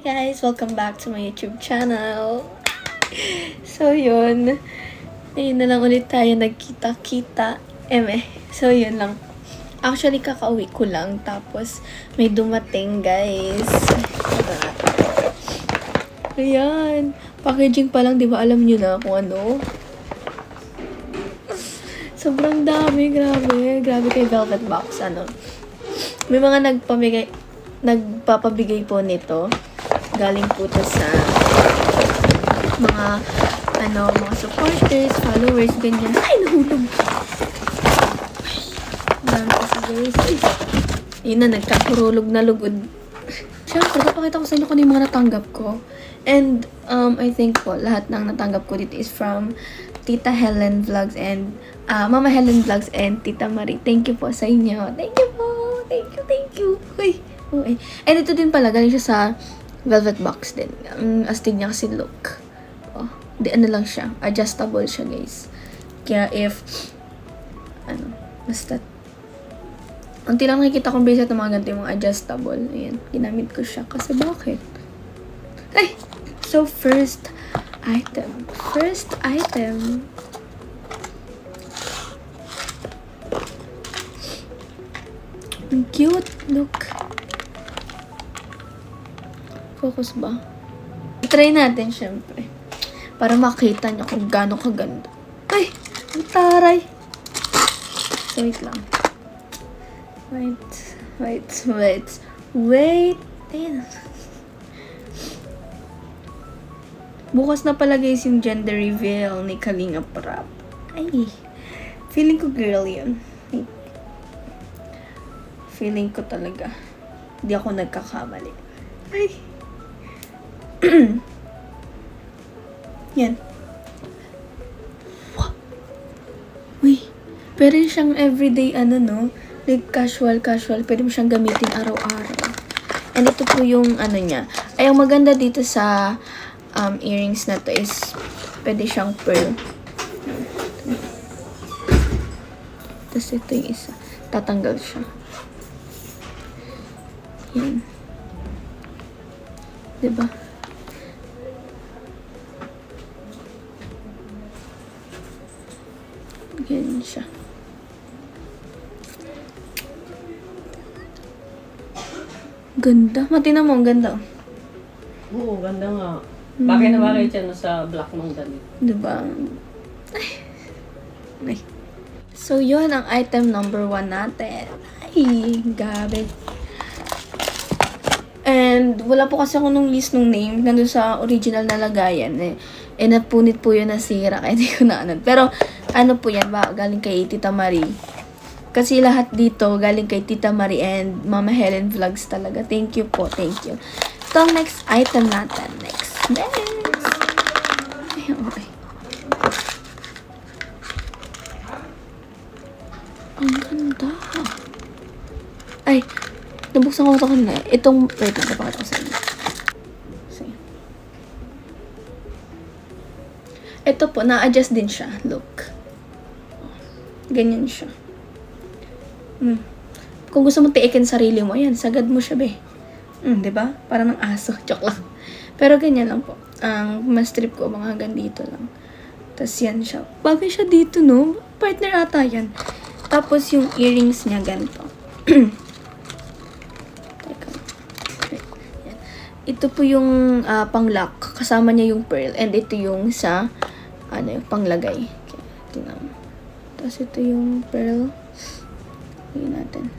guys! Welcome back to my YouTube channel. So yun, ayun na lang ulit tayo nagkita-kita. So yun lang. Actually, kakauwi ko lang. Tapos, may dumating guys. Ayan. Packaging pa lang, di ba alam nyo na kung ano? Sobrang dami, grabe. Grabe kay Velvet Box, ano. May mga nagpapabigay po nito. Galing po to sa mga supporters, followers, ganyan. Ay, nahulog. Dami kasi guys. Yun na, nagkakurulog na lugod. Siyempre, papakita ko sa inyo kung ano yung mga natanggap ko. And, I think po, lahat ng natanggap ko dito is from Tita Helen Vlogs and Mama Helen Vlogs and Tita Marie. Thank you po sa inyo. Thank you po. Thank you. Uy. Okay. And ito din pala, galing siya sa Velvet Box din. Ang astig niya kasi look. Oh, di ano lang siya. Adjustable siya, guys. Kaya if, basta, unti lang nakikita kong bracelet ng mga ganito yung mga adjustable. Ayan, ginamit ko siya. Kasi bakit? Ay! So, first item. Ang cute. Look. Focus ba? Try natin, syempre. Para makita nyo kung gaano kaganda. Ay! Ang taray! So, wait lang. Wait. Ayan. Bukas na pala guys yung gender reveal ni Kalinga Prab. Ay! Feeling ko girl yun. Feeling ko talaga. Hindi ako nagkakamali. Ay! Yan. Uy, pero siyang everyday like casual, pwede mo siyang gamitin araw-araw. And ito po yung niya. Ay, ang maganda dito sa earrings na to is pwede siyang pearl. Tapos ito yung isa. Tatanggal siya. Yan. Diba? Ganyan siya. Ganda. Matina mo, ang ganda. Oo, ganda nga. Bakit na bakit siya sa black mong damit? Diba? Ay. So, yun ang item number 1 natin. Ay, gabi. And, wala po kasi ako nung list nung name. Nandun sa original na lagayan. Napunit po yun nasira. Kaya hindi ko na Pero, po yan ba? Galing kay Tita Marie. Kasi lahat dito, galing kay Tita Marie and Mama Helen Vlogs talaga. Thank you po. Thank you. Ito ang next item natin. Next. Ay, okay. Ang ganda. Ay, nabuksan ko ito kanina. Itong, wait, napakita ko sa inyo. Sige. Ito po, na-adjust din siya. Look. Ganyan siya. Kung gusto mo tiikin sarili mo, yan, sagad mo siya, be. Diba? Parang ng aso. Joke lang. Pero ganyan lang po. Ang mas trip ko, mga hanggang dito lang. Tapos yan siya. Bagay siya dito, no? Partner ata yan. Tapos yung earrings niya, ganito. Ito po yung pang-lock. Kasama niya yung pearl. And ito yung sa, yung panglagay. Okay, tingnan mo. Tapos ito yung pearl. Tingnan natin.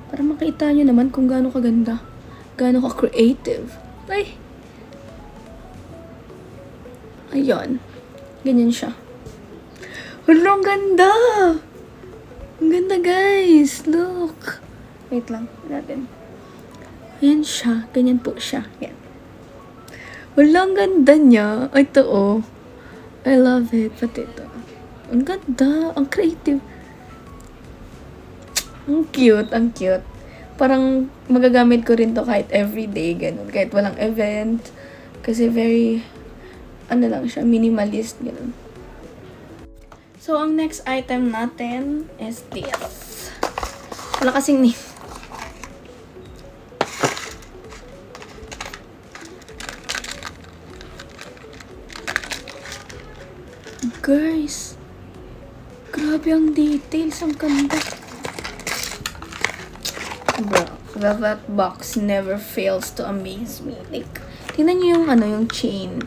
Para makita nyo naman kung gaano kaganda. Gaano ka-creative. Ay! Ayan. Ganyan siya. Hala, ang ganda! Ang ganda, guys. Look. Wait lang. Natin. Ayan siya. Ganyan po siya. Yan. Wala, ang ganda niya. Ito, oh. I love it. Pati ito. Ang ganda. Ang creative. Ang cute. Parang magagamit ko rin to kahit everyday. Ganun. Kahit walang event. Kasi very, lang siya, minimalist. Ganun. So, ang next item natin is this. Wala kasing name. Guys, grabe ang details. Ang ganda. Bro, Velvet Box never fails to amaze me. Like, tingnan niyo yung yung chain.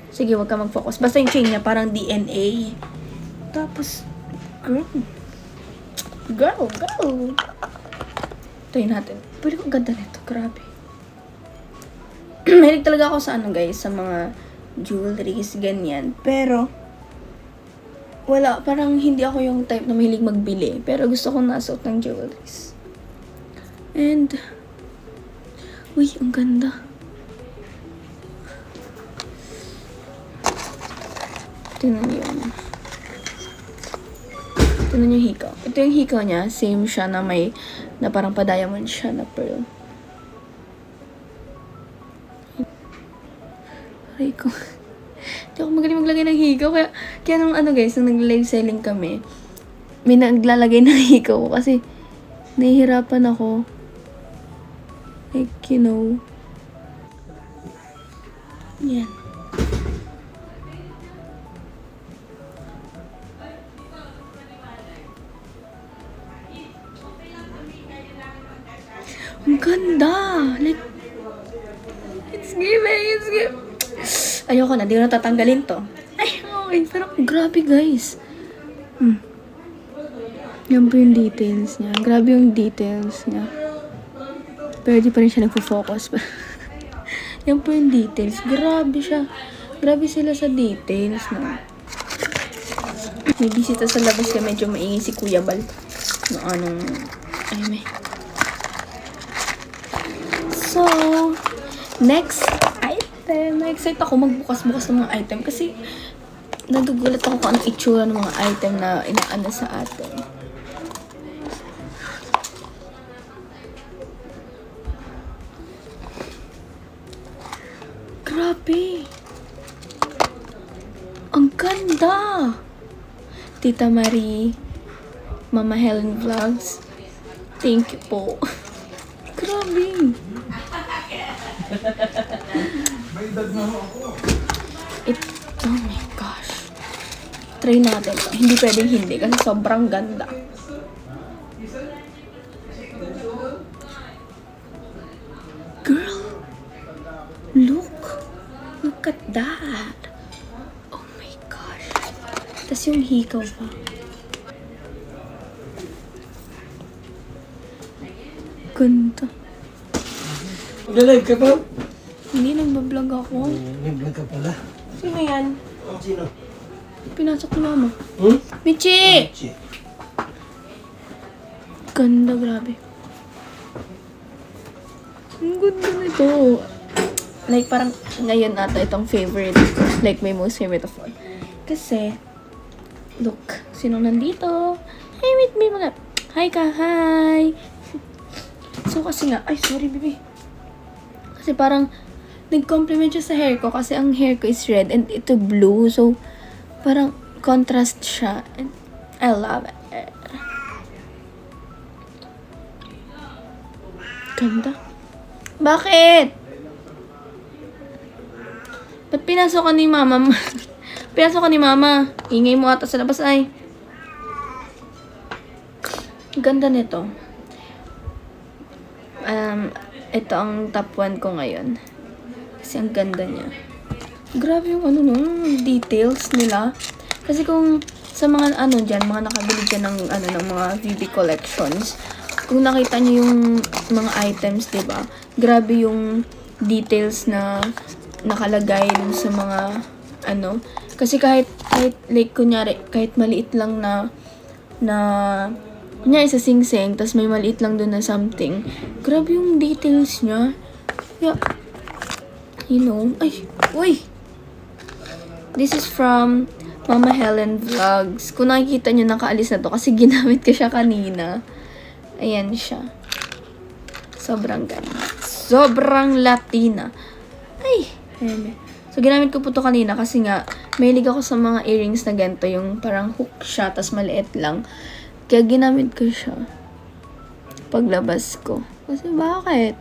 Sige, wag ka mag-focus. Basta yung chain niya, parang DNA. Tapos, girl. Go! Ito natin. Pero ang ganda nito. Grabe. Mahilig talaga ako sa guys, sa mga jewelries, ganyan. Pero, wala. Parang hindi ako yung type na mahilig magbili. Pero gusto ko nasuot ng jewelries. And, uy, ang ganda. Tingnan niyo yun. Tingnan niyo yung hikaw. Ito yung hikaw niya. Same siya na may, na parang pa-diamond siya na pearl. Aray ko. Hindi ako magaling maglagay ng hikaw. Kaya nung guys, nung nag-live selling kami, may naglalagay ng hikaw ko kasi nahihirapan ako. Like, you know. Yan. Ang ganda! Like, it's giving. Ayoko na, di ko na tatanggalin to. Ay, okay. Pero grabe guys. Yan po yung details niya. Grabe yung details niya. Pero di pa rin siya nagpo-focus. Yan po yung details. Grabe siya. Grabe sila sa details, no? May bisita sa labas kaya medyo maingay si Kuya Bal. No, ay may. So, next item. Na-excite ako magbukas-bukas ng mga item kasi nagugulat ako kung anong itsura ng mga item na inaano sa atin. Grabe! Ang ganda! Tita Marie, Mama Helen Vlogs, thank you po. Grabe! Oh my gosh. Try natin to. Hindi pwedeng hindi kasi sobrang ganda. Girl! Look at that. Oh my gosh. Tapos yung hikaw pa. Ganda. Nag-live ka ba? Hindi, nagbablog ako. Nag-vlog ka pala. Sino yan? Sino? Pinasok ni Mama. Hmm? Michi! Che. Ganda, grabe. Ang ganda nito. Like, parang ngayon ata itong favorite. Like, my most favorite of all. Kasi, look, sinong nandito? Hi, meet me mga. Hi ka, hi! So, kasi nga, ay, sorry, baby. Kasi parang, nag-compliment siya sa hair ko kasi ang hair ko is red and ito blue. So, parang contrast siya. And I love it. Ganda. Bakit? Ba't pinasok ka ni Mama? Pinasok ka ni Mama. Ingay mo ata sa labas ay. Ganda nito. Ito ang top 1 ko ngayon. Kasi ang ganda niya. Grabe yung details nila. Kasi kung sa mga dyan, mga nakabili dyan ng ng mga VB collections, kung nakita niyo yung mga items, 'di ba? Grabe yung details na nakalagay dun sa mga kasi kahit like kunyari kahit maliit lang na kunyari sa sing-sing, tas may maliit lang dun na something, grabe yung details niya. Yeah. You know, ay, uy! This is from Mama Helen Vlogs. Kung nakikita nyo, nakaalis na to kasi ginamit ko siya kanina. Ayan siya. Sobrang ganda. Sobrang Latina. Ay! Ayan. So, ginamit ko po to kanina kasi nga, mahilig ako sa mga earrings na ganito. Yung parang hook siya, tas maliit lang. Kaya ginamit ko siya. Paglabas ko. Kasi bakit?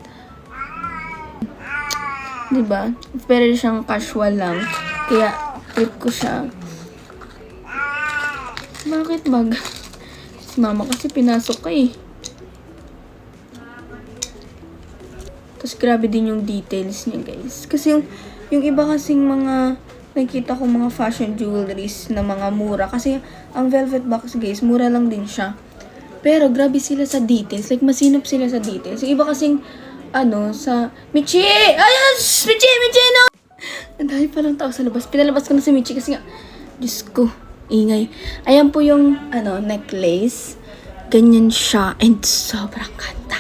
Diba? Pero siyang casual lang. Kaya, trip ko siya. Bakit bag? Si mama kasi pinasok ka eh. Tapos grabe din yung details niya, guys. Kasi yung iba kasing mga nakita ko mga fashion jewelries na mga mura. Kasi ang velvet box, guys, mura lang din siya. Pero grabe sila sa details. Like, masinop sila sa details. Yung iba kasing, sa... Michi! Ayos! Michi, no! Ang dami palang tao sa labas. Pinalabas ko na si Michi kasi nga, Diyos ko, ingay. Ayan po yung, necklace. Ganyan siya. And sobrang ganda.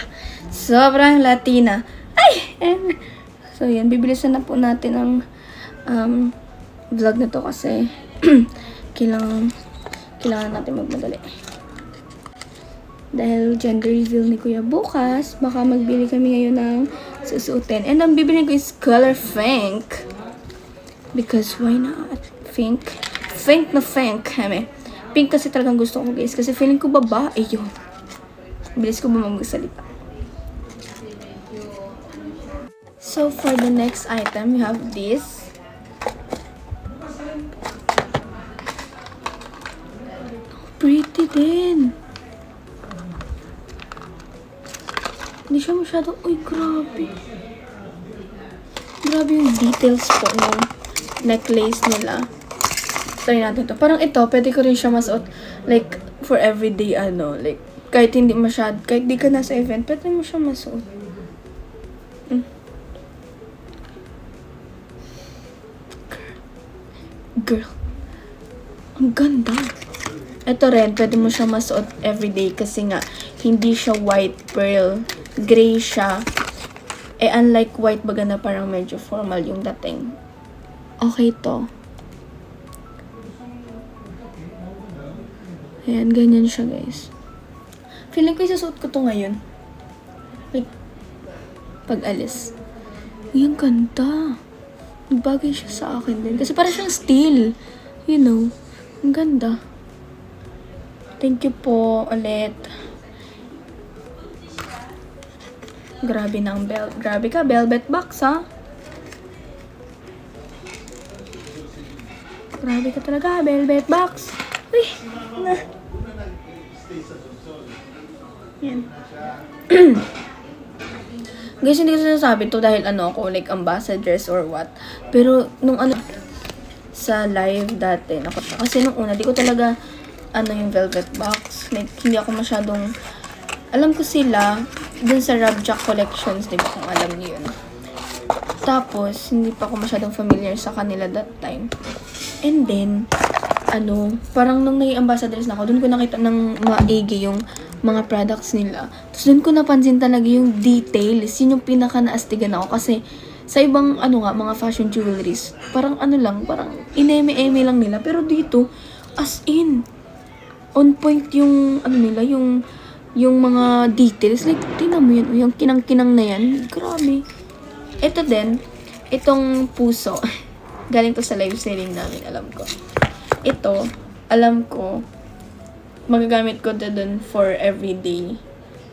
Sobrang Latina. Ay! So, yan. Bibilisan na po natin ang vlog na to kasi kailangan natin magmadali. Dahil gender reveal ni Kuya bukas, baka magbili kami ngayon ng susuotin. And ang bibili ko is color pink. Because why not? Pink. Pink na pink. Pink kasi talagang gusto ko, guys. Kasi feeling ko babae yun. Bilis ko ba magsalita? So, for the next item, we have this. Pretty din. Hindi siya masyado, uy, grabe. Grabe yung details po ng necklace nila. Try natin to. Parang ito, pwede ko rin siya masuot, like, for everyday, like, kahit hindi masyado, kahit di ka nasa event, pwede mo siya masuot. Girl. Ang ganda. Ito rin, pwede mo siya masuot everyday kasi nga, hindi siya white pearl. Gray siya. Unlike white baga na parang medyo formal yung dating. Okay to. Ayan, ganyan siya, guys. Feeling ko isasuot ko to ngayon. Like, pag-alis. Uy, ang ganda. Nagbagay siya sa akin din. Kasi parang siyang steel. You know. Ang ganda. Thank you po ulit. Grabe ng belt. Grabe ka, velvet box, ha? Grabe ka talaga, velvet box. Uy, na. Yan. Guys, hindi ko sinasabi to dahil ako, like ambassadors or what. Pero, nung sa live dati, kasi nung una, di ko talaga, yung velvet box. Like, hindi ako masyadong, alam ko sila, dun sa Rabjack Collections, di ba, kung alam niyo yun. Tapos, hindi pa ako masyadong familiar sa kanila that time. And then, parang nung naging ambassadors na ako, dun ko nakita ng maigi yung mga products nila. Tapos dun ko napansin talaga yung details. Yun yung pinaka-naastigan ako. Kasi, sa ibang, mga fashion jewelries, parang parang ineme-eme lang nila. Pero dito, as in, on point yung, nila, yung mga details. Like, tingnan mo yun, yung kinang-kinang na yan. Grabe. Ito din, itong puso. Galing to sa live selling namin, alam ko. Ito, alam ko, magagamit ko dun for everyday.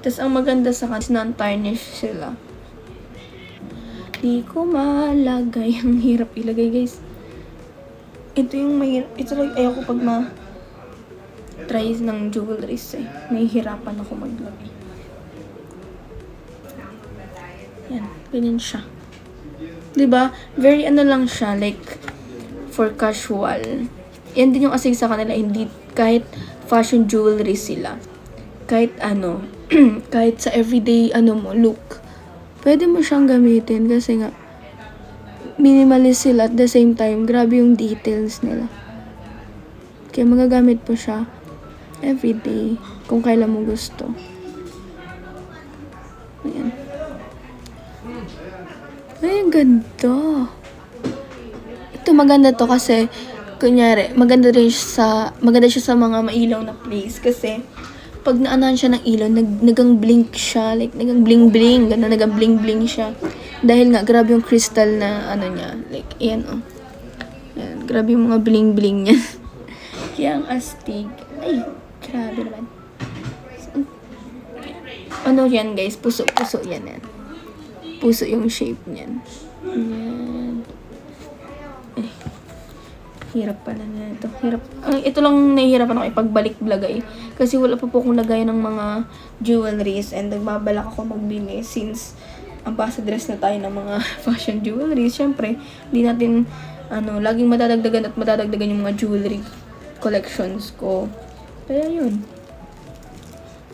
Tapos, ang maganda sa kanila, non-tarnish sila. Di ko malagay. Ang hirap ilagay, guys. Ito yung mahirap. Ito lang, ayoko pag try ng jewelries eh. Nahihirapan ako maglagay. Yan, ganyan siya. Diba? Very lang siya, like, for casual. Yan din yung asig sa kanila, hindi, kahit fashion jewelry sila. Kahit kahit sa everyday, mo, look. Pwede mo siyang gamitin kasi nga, minimalist sila at the same time, grabe yung details nila. Kaya magagamit po siya everyday, kung kailan mo gusto. Ayan. Ay, ang ganda. Ito maganda to kasi, kunyari, maganda siya sa mga mailaw na place kasi, pag naanahan siya ng ilaw, nagang blink siya, like, nagang bling-bling, ganda, nagang bling-bling siya. Dahil nga, grabe yung crystal na, niya, like, ayan, Ayan, grabe yung mga bling-bling niya. Kaya ang astig. Ay, grabe naman. Yan, guys, puso-puso yan. Puso yung shape niyan. Yan. hirap pala na ito. Hirap. Ito lang nahihirapan ako ipagbalik vlog eh. Kasi wala pa po akong lagay ng mga jewelries and nagbabalak ako magbili since ambassadress na tayo ng mga fashion jewelries. Siyempre, hindi natin laging madadagdagan yung mga jewelry collections ko. Kaya yun.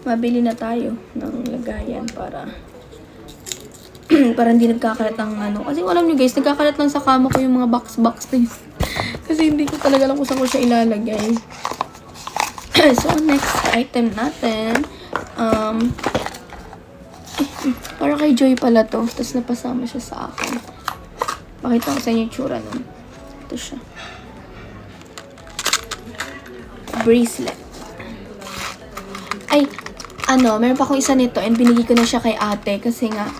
Mabili na tayo ng lagayan para para hindi nagkakalat ang Kasi alam nyo guys, nagkakalat lang sa kama ko yung mga box na yun. Kasi hindi ko talaga alam kung saan ko siya ilalagay. So, next item natin. Para kay Joy pala to. Tapos napasama siya sa akin. Pakita ko sa inyo yung tsura nun. Ito siya. Bracelet. Ay, meron pa akong isa nito and binigay ko na siya kay ate kasi nga,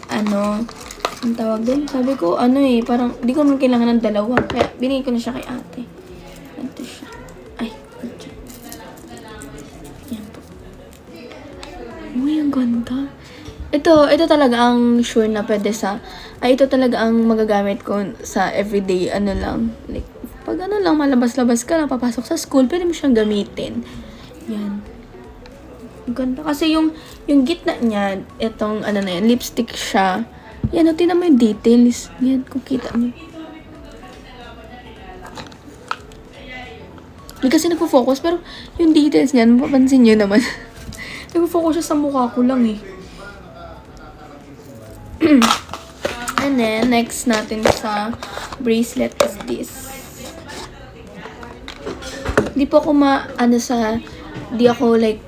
ang tawag din? Sabi ko, parang, di ko naman kailangan ng dalawa. Kaya, binigay ko na siya kay ate. Ito siya. Ay, ito. Yan po. Uy, ang ganda. Ito talaga ang sure na pwede ito talaga ang magagamit ko sa everyday, lang. Like, pag lang, malabas-labas ka, papasok sa school, pwede mo siyang gamitin. Yan. Ang ganda. Kasi yung gitna niya, itong, lipstick siya. Yan, tingnan mo yung details. Yan, kung kita niyo. Hindi kasi nagpo-focus, pero yung details niyan, mapapansin niyo naman. Nagpo-focus siya sa mukha ko lang eh. And then, next natin sa bracelet is this. Di po ako di ako like,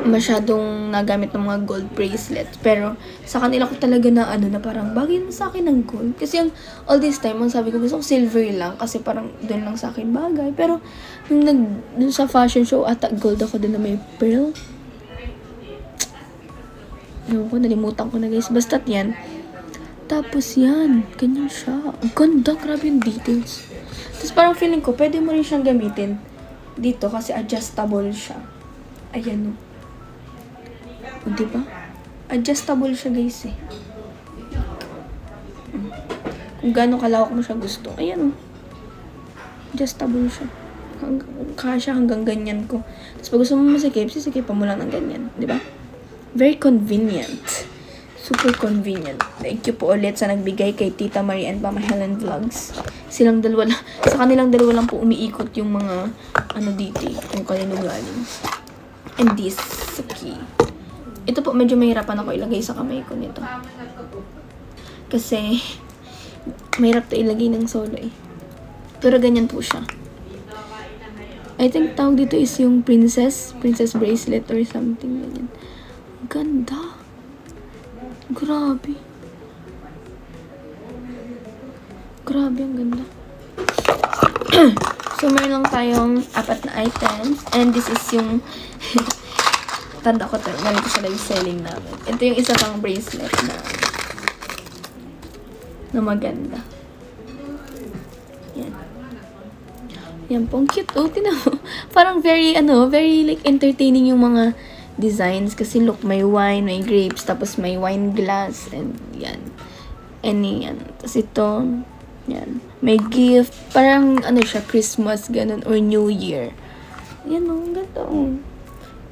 masyadong nagamit ng mga gold bracelets. Pero, sa kanila ko talaga na parang bagay na sa akin ng gold. Kasi all this time, ang sabi ko, gusto ko silver lang. Kasi parang doon lang sa akin bagay. Pero, dun sa fashion show, gold ako din na may pearl. Ewan ko, nalimutan ko na guys. Basta't yan. Tapos yan, ganyan siya. Ang ganda, grabe yung details. Tapos parang feeling ko, pwede mo rin siyang gamitin dito kasi adjustable siya. Ayan o. O, diba? Adjustable siya guys eh. Kung gano'ng kalawak mo siya gusto. Ayan o. Adjustable siya. Kasya hanggang ganyan ko. Tapos pag gusto mo masikip, sisikipan mo lang ng ganyan. Diba? Very convenient. Super convenient. Thank you po ulit sa nagbigay kay Tita Marie and Mama Helen Vlogs. Sa kanilang dalawa lang po umiikot yung mga dito, yung kanino galing. And this, key. Ito po, medyo mahirapan ako ilagay sa kamay ko nito. Kasi, mahirap to ilagay ng solo eh. Pero ganyan po siya. I think tawag dito is yung princess bracelet or something ganyan. Ganda. Grabe. Grabe, ang ganda. So, meron lang tayong 4 na items. And this is yung tanda ko tayo. Ganito sila yung selling namin. Ito yung isa pang bracelet na maganda. Yan. Yan po. Ang cute. Oh, tinan mo. Parang very like entertaining yung mga designs. Kasi look, may wine, may grapes, tapos may wine glass, and yan. And yan. Tapos ito, yan. May gift. Parang, siya, Christmas, ganun, or New Year. Yan o, ganda o.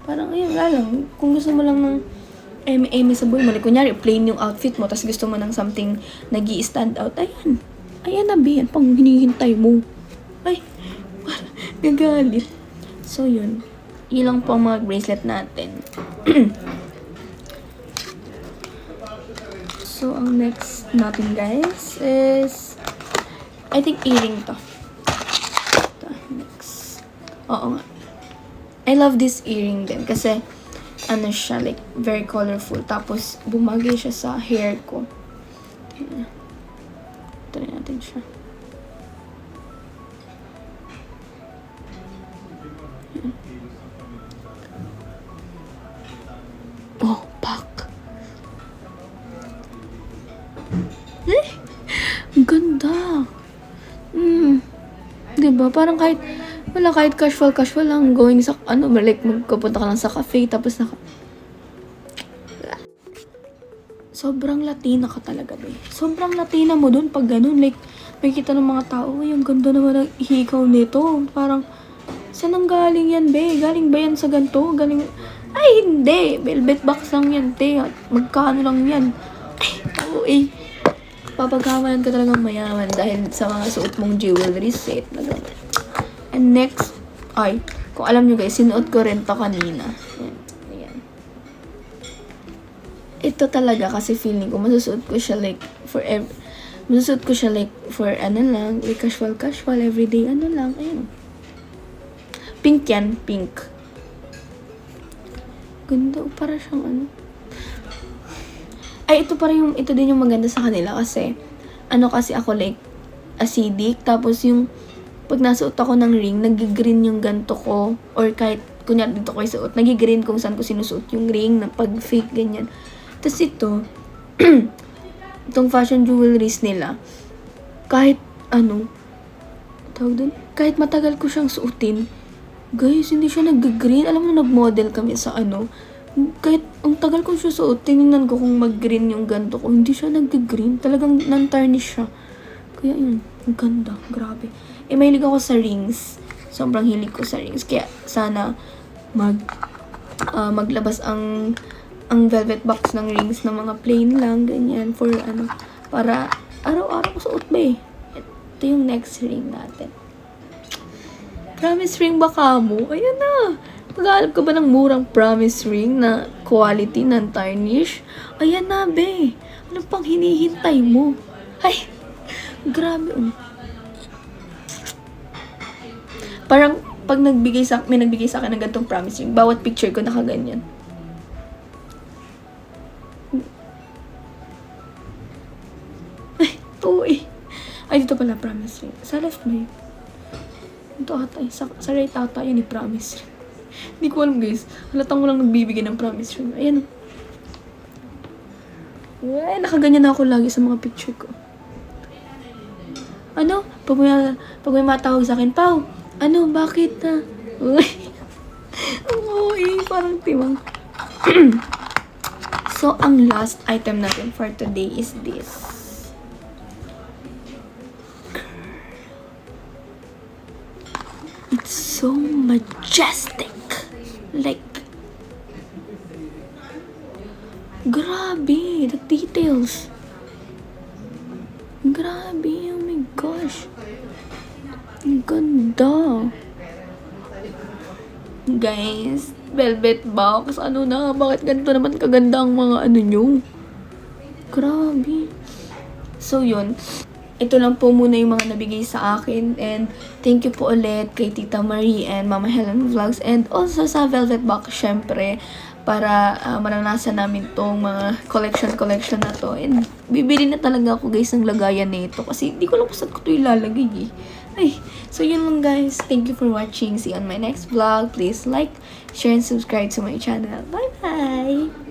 Parang, ayun, lang. Kung gusto mo lang ng eme sa buhay mo, like, kunyari, plain yung outfit mo, tapos gusto mo ng something nag-i-stand out, ayan. Ayan na, yan, pang hinihintay mo. Ay, gagalit. So, yun. Ilang po ang mga bracelet natin. So, ang next natin, guys, is I think earring to. Ito, next. Oo nga. I love this earring din kasi siya, like, very colorful. Tapos, bumagay siya sa hair ko. Try natin siya. Oh, pak. Ang ganda. Diba? Parang kahit casual lang going sa, like, magkapunta ka lang sa cafe, tapos sobrang Latina ka talaga, be. Sobrang Latina mo dun pag ganun. Like, may kita ng mga tao, "Uy, ang ganda naman ng hikaw nito." Parang, saan ang galing yan, be? Galing ba yan sa ganito? Galing... Ay, hindi. Velvet box lang yan, te. Magkano lang yan? Ay, oo eh. Papagkamalan ka talagang mayaman dahil sa mga suot mong jewelry set. And next, ay, kung alam nyo guys, sinuot ko rin to kanina. Ayan. Ito talaga kasi feeling ko, masusuot ko siya like for ano lang, like casual, everyday, ano lang, ayun. Pink yan, pink. Ganda, para siyang ano. Ay, ito din yung maganda sa kanila kasi, kasi ako like, acidic, tapos yung, pag nasuot ako ng ring, nag-green yung ganto ko, or kahit, kunyari dito ko isuot, nag-green kung saan ko sinusuot yung ring, na pag fake, ganyan. Tapos ito, itong fashion jewelries nila, kahit kahit matagal ko siyang suotin, guys, hindi siya nag-green. Alam mo, nag-model kami sa kahit ang tagal ko siya suot, tinignan ko kung mag-green yung ganto ko, hindi siya nag-green. Talagang non-tarnish siya. Kaya yun, ang ganda, grabe. Mahilig ako sa rings. Sobrang hilig ko sa rings. Kaya sana maglabas ang velvet box ng rings na mga plain lang, ganyan, for para araw-araw ko suot ba eh. Ito yung next ring natin. Promise ring ba ka mo? Ayan na. Maghanap ka ba ng murang promise ring na quality, non-tarnish? Ayan na, be. Ano pang hinihintay mo? Ay, grabe. Parang, pag may nagbigay sa akin ng ganitong promise ring, bawat picture ko nakaganyan. Ay, ito eh. Ay, dito pala promise ring. Sa left mo yun. Ito ata, sa right ata yun, promise ring. Hindi ko alam guys. Halatang mo lang nagbibigay ng promise ring. Ayan. Ay, nakaganyan na ako lagi sa mga picture ko. Pag may matawag sa akin, Pao, bakit na? Parang timang. So, ang last item natin for today is this. It's so majestic. Like, grabe, the details. Grabe, oh my gosh. Ang ganda. Guys, velvet box. Bakit ganito naman kaganda ang mga nyo? Grabe. So, yun. Ito lang po muna yung mga nabigay sa akin. And thank you po ulit kay Tita Marie and Mama Helen Vlogs. And also sa Velvet Box, syempre, para maranasan namin tong mga collection na to. And bibili na talaga ako guys ng lagayan nito. Kasi hindi ko lang kung saan ko ito ilalagay eh. Ay, so yun lang guys. Thank you for watching. See you on my next vlog. Please like, share, and subscribe to my channel. Bye-bye!